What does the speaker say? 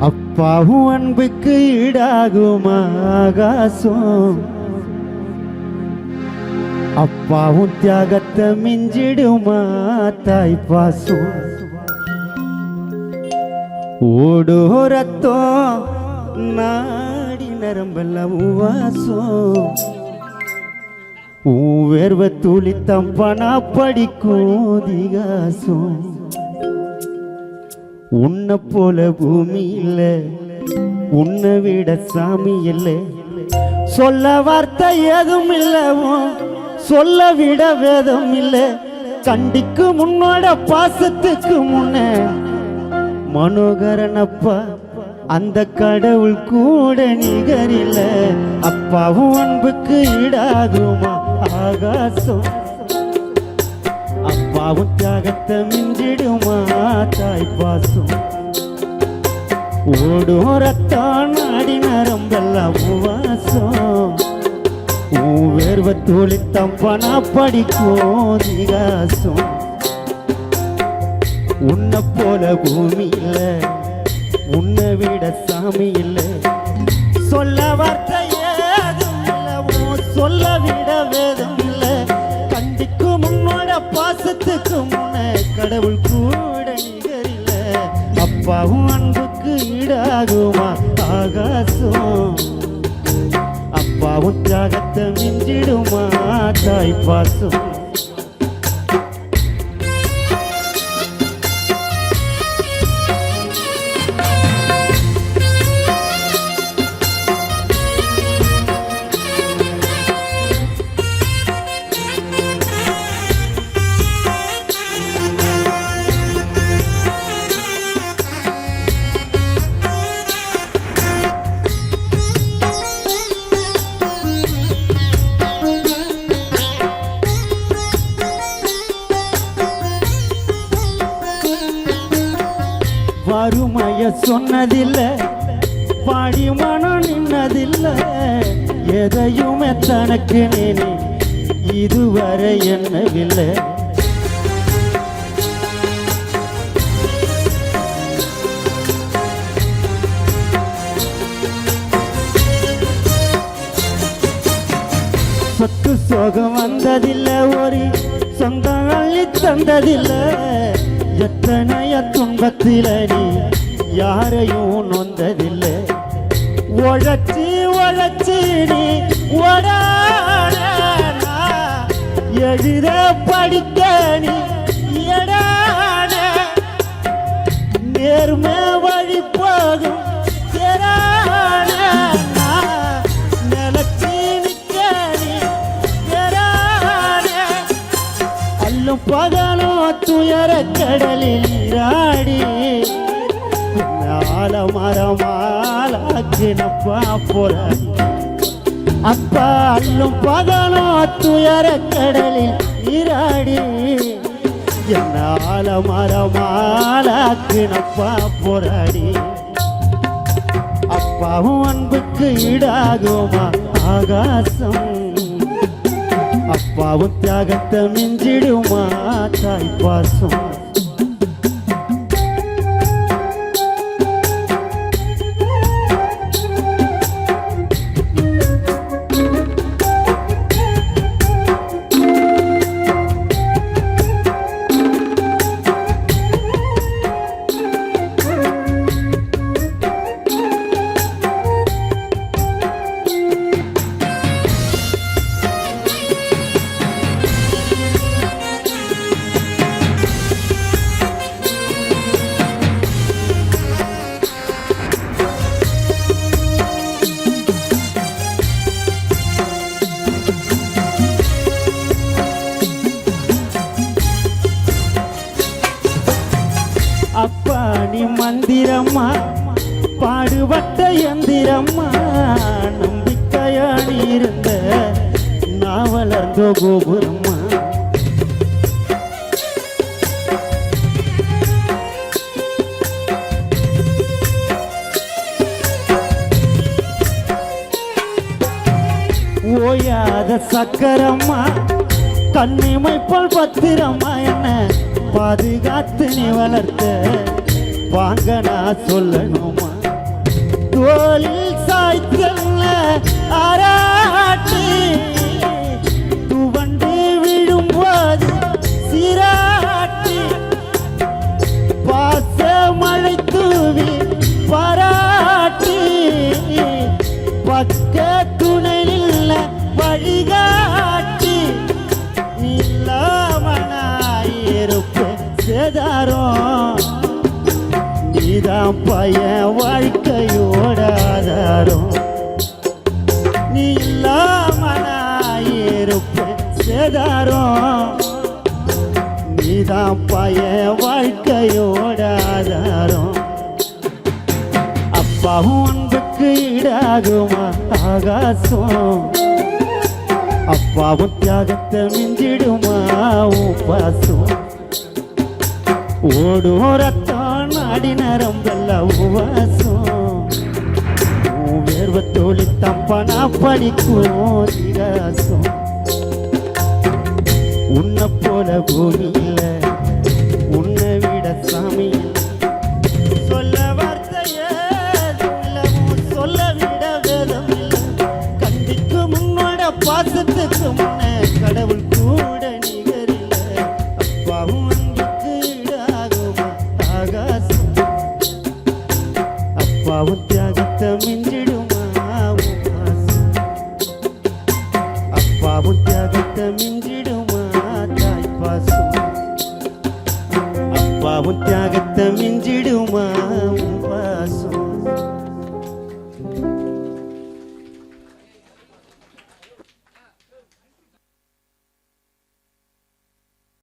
அப்பாவும் அன்புக்கு ஈடாகுமா ஆகாசம், அப்பாவும் தியாகத்தை மிஞ்சிடுமா தாய் பாசம். ஓடோரத்தம் நாடி நரம்பெல்லாம் வாசம், வேர்வ துளி தம்பனா படிக்கும் திகாசம். உன்னை போல பூமி இல்ல, உன்னை விட சாமி இல்லை, சொல்ல வார்த்தை ஏதும் இல்லவும் சொல்ல விட வேதம் இல்லை. கண்டிக்கு முன்னோட பாசத்துக்கு முன்ன மனோகரனப்பா அந்த கடவுள் கூட நிகரில்ல. அப்பாவும் அன்புக்கு ஈடாகுமா ஆகாசம், அப்பாவும் தியாகத்தை மிஞ்சிடுமா தாய் பாசம். ஓடும் ரத்தம் நாடி நரம்பெல்லாம் வாசம், வேர்வ தோழி தம்பனா படிக்கும் திகாசம். உன்னை போல பூமி இல்ல, உன்னை விட சாமி இல்லை, சொல்ல வார்த்தை ஏதும் இல்ல, சொல்ல விட வேதம் இல்லை. கண்டிக்கு முன்னோட பாசத்துக்கு முன்ன கடவுள் கூட நிகரில்ல. அப்பாவும் அன்புக்கு ஈடாகுமா ஆகாசம், அப்பாவும் தியாகத்தை மிஞ்சிடுமா தாய் பாசம். வறுமைய சொன்னதில்லை, பாடி மனம் நின்னதில்லை, எதையுமே தனக்கு நினை இதுவரை என்னவில்லை. சொத்து சோகம் வந்ததில்லை, ஒரு சொந்தம் அள்ளி தந்ததில்லை. எத்தனைய துன்பத்தில நீ யாரையும் நொந்ததில்லை. உழைச்சி உழைச்சி நீ எழுத படிக்க நீ எடான, நேர்மை வழி போகும் நிலச்சி நிற்க நீ எடான. அல்லும் பகலும் துயர கடலில் நீராடி ஆலமரமாலாக்கினப்பா போராடி. அப்பா அல்லும் பகலும் துயர கடலில் நீராடி என்ன ஆலமரமாலாக்கினப்பா போராடி. அப்பாவும் அன்புக்கு ஈடாகுமா ஆகாசம், அப்பாவும் தியாகத்தை மிஞ்சிடுமா தாய் பாசம். அப்பா நீ மந்திரம்மா பாடுபட்ட எந்திரம்மா, நம்பிக்கையாடி இருந்த நான் வளர்ந்த கோபுரம்மா. ஓயாத சக்கரம்மா கண்ணிமை போல் பத்திரம்மா, என்ன பாதுகாத்து நீ வளர்த்த வாங்க நான் சொல்லணுமா. தோளில் சாய்த்தல்ல ஆராட்டி துவண்டு விழும்போது சிராட்டி பாச மழை தூவி பாராட்டி பக்க துணையில் வழிகாட்டி இல்லாமனாயிருப்ப சேதாரம் நீதான் பையன் வாழ்க்கையோட ஆதாரம் நீ இல்லாமனாயிருப்ப சேதாரம் நீதான் பையன் வாழ்க்கையோட ஆதாரம் அப்பாவும் அன்புக்கு ஈடாகுமா ஆகாசம் அப்பாவும் தியாகத்தை மிஞ்சிடுமா உன் பாசம் ஓடும் ரத்தம் நாடி நரம்பல்ல உவாசம் உன் வேர்வை தோழி தம்பனா படிக்கும் திகாசம் உன்னை போல பூமியில உன்னை விட சாமி சொல்ல வார்த்தையே சொல்ல விட வேதம் இல்லை கண்டிக்கு முன்னோட பாசத்துக்கு முன்ன கடவுள் கூட நிகரில்லை அப்பாவும் அன்புக்கு ஈடாகுமா ஆகாசம் அப்பாவும் தியாகத்தை மிஞ்சிடுமா உன் பாசம் அப்பாவும் தியாகத்தை மிஞ்சிடுமா தாய் பாசம் அப்பாவும் தியாகத்தை மிஞ்சிடுமா உன் பாசம்